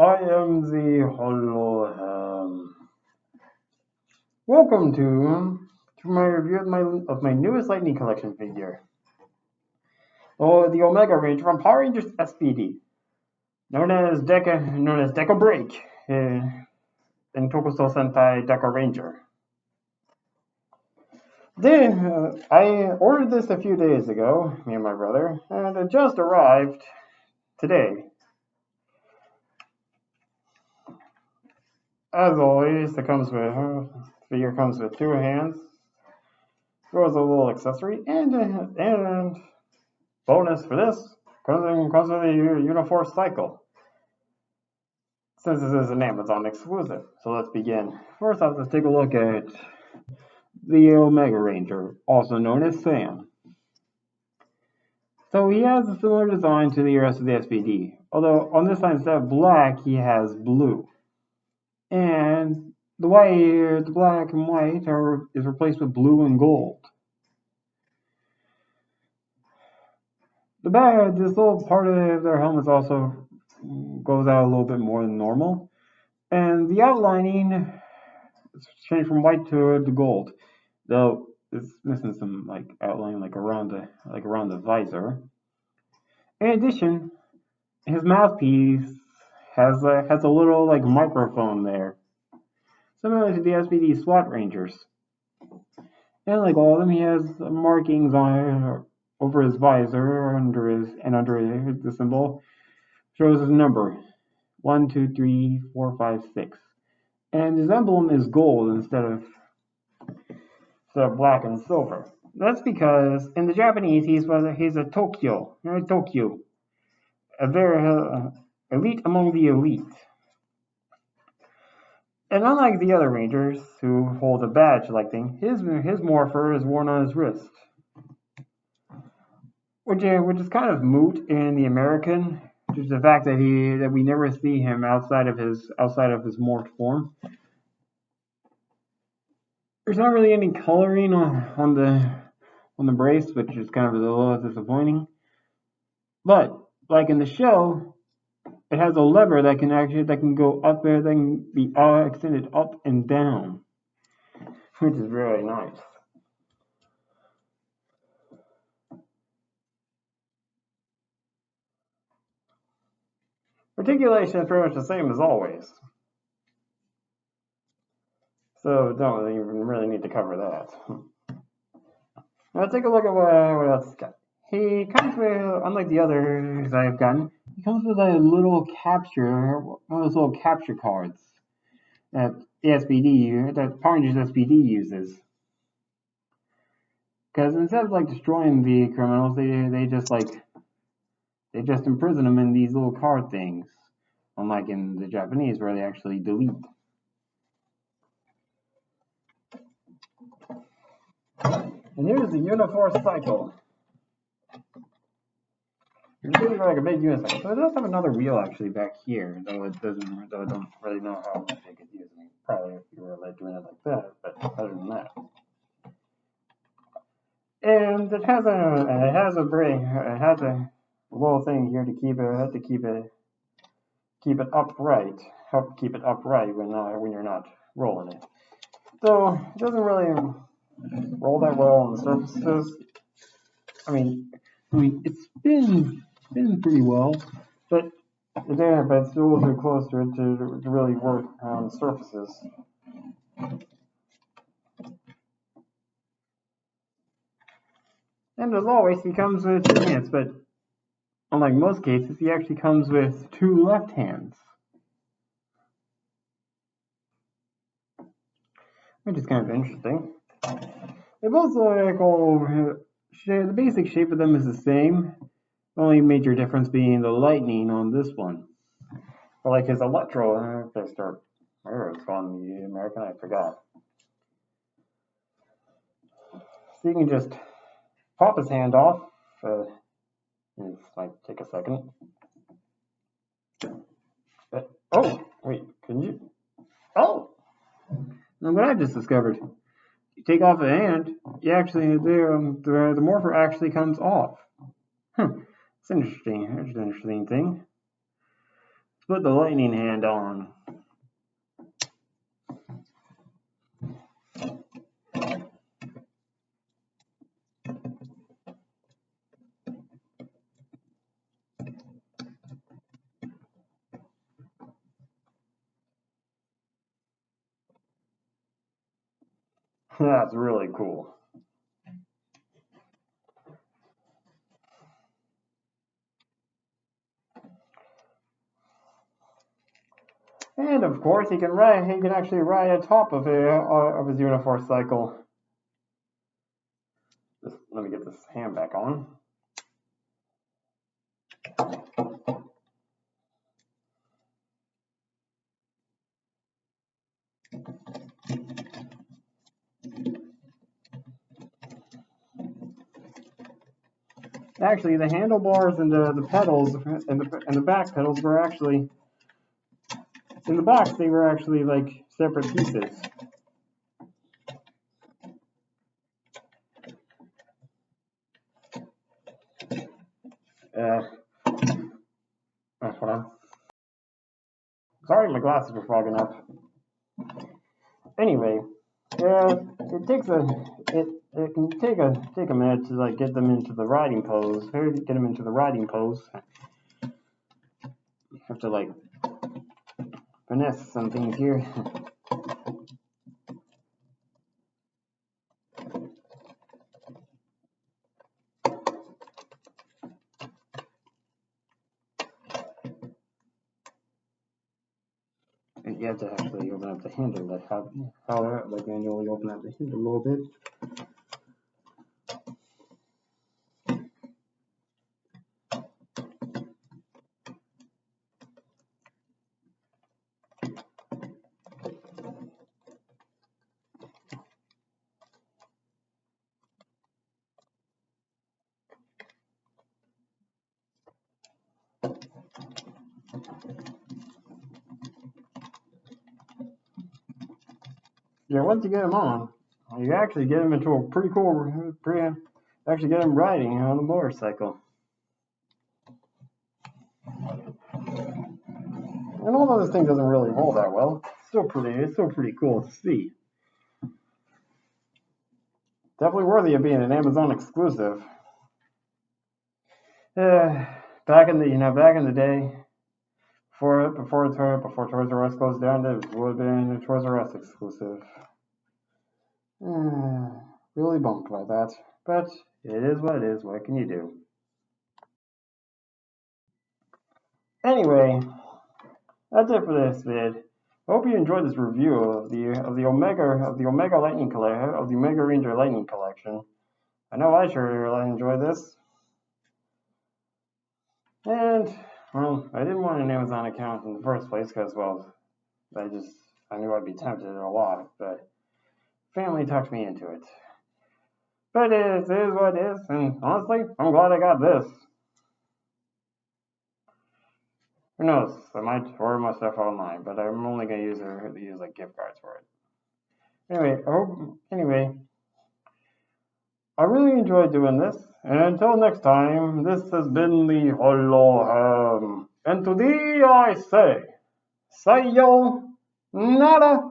I am the Holo. Welcome to my review of my newest Lightning Collection figure. The Omega Ranger from Power Rangers S.P.D. known as Deca Break in Tokusou Sentai Deca Ranger. I ordered this a few days ago, me and my brother, and it just arrived today. As always, the figure comes with two hands. There was a little accessory, and bonus for this comes with a Uniforce cycle. Since this is an Amazon exclusive, so let's begin. First off, let's take a look at the Omega Ranger, also known as Sam. So he has a similar design to the rest of the SPD, although on this side instead of black, he has blue. And the black and white is replaced with blue and gold. This little part of their helmets also goes out a little bit more than normal. And the outlining is changed from white to gold, though it's missing some outline around the visor. In addition, his mouthpiece has a little microphone there, similar to the SPD SWAT Rangers. And like all of them, he has markings on over his visor, under the symbol shows his number 1, 2, 3, 4, 5, 6, and his emblem is gold instead of black and silver. That's because in the Japanese he's a Tokyo, a very elite among the elite. And unlike the other Rangers who hold a badge like thing, his morpher is worn on his wrist, which is kind of moot in the American, which is the fact that we never see him outside of his morphed form. There's not really any coloring on the brace, which is kind of a little disappointing. But like in the show, it has a lever that can go up there, that can be extended up and down, which is really nice. Articulation is pretty much the same as always, so don't really need to cover that. Now take a look at what else he's got. He comes with, unlike the others I've gotten, he comes with one of those little capture cards that Power Rangers SPD uses. Because instead of destroying the criminals, they just imprison them in these little card things, unlike in the Japanese where they actually delete. And here's the Uniforce cycle. It's really like a big unicycle. So it does have another wheel actually back here, though I don't really know how much they could use it. Probably if you were doing it like that, but other than that. And it has a little thing here to keep it upright, help keep it upright when you're not rolling it. So it doesn't really roll that well on the surfaces. I mean it spins pretty well, but it still wasn't close to it to really work on the surfaces. And as always, he comes with two hands, but unlike most cases, he actually comes with two left hands, which is kind of interesting. They both the basic shape of them is the same. The only major difference being the lightning on this one. But like his Electro, where it's called in the American, I forgot. So you can just pop his hand off. It might take a second. Oh, wait, can you? Oh! Now what I just discovered. You take off a hand, the morpher actually comes off. It's an interesting thing. put the lightning hand on. That's really cool. And of course, he can actually ride atop of his Uniforce cycle. Let me get this hand back on. Actually, the handlebars and the pedals and the back pedals were actually in the box. They were actually like separate pieces. That's what I'm. Sorry, my glasses are fogging up. Anyway, it takes it can take a minute to like get them into the riding pose. Get them into the riding pose. You have to like finesse some things here. You have to actually open up the handle, like how like manually open up the handle a little bit. Yeah, once you get them on, you actually get them into a pretty cool, actually get them riding on a motorcycle. And although this thing doesn't really roll that well, it's still pretty cool to see. Definitely worthy of being an Amazon exclusive. Back in the day, before Toys R Us goes down, it would have been a Toys R Us exclusive. Really bummed by that, but it is what it is. What can you do? Anyway, that's it for this vid. I hope you enjoyed this review of the Omega Lightning collection, of the Omega Ranger Lightning collection. I know I sure enjoyed this. And well, I didn't want an Amazon account in the first place because, well, I knew I'd be tempted a lot, but family talked me into it. But it is what it is, and honestly, I'm glad I got this. Who knows? I might order my stuff online, but I'm only gonna use like gift cards for it. Anyway, I really enjoyed doing this, and until next time, this has been the Holo Ham, and today I say, sayonara.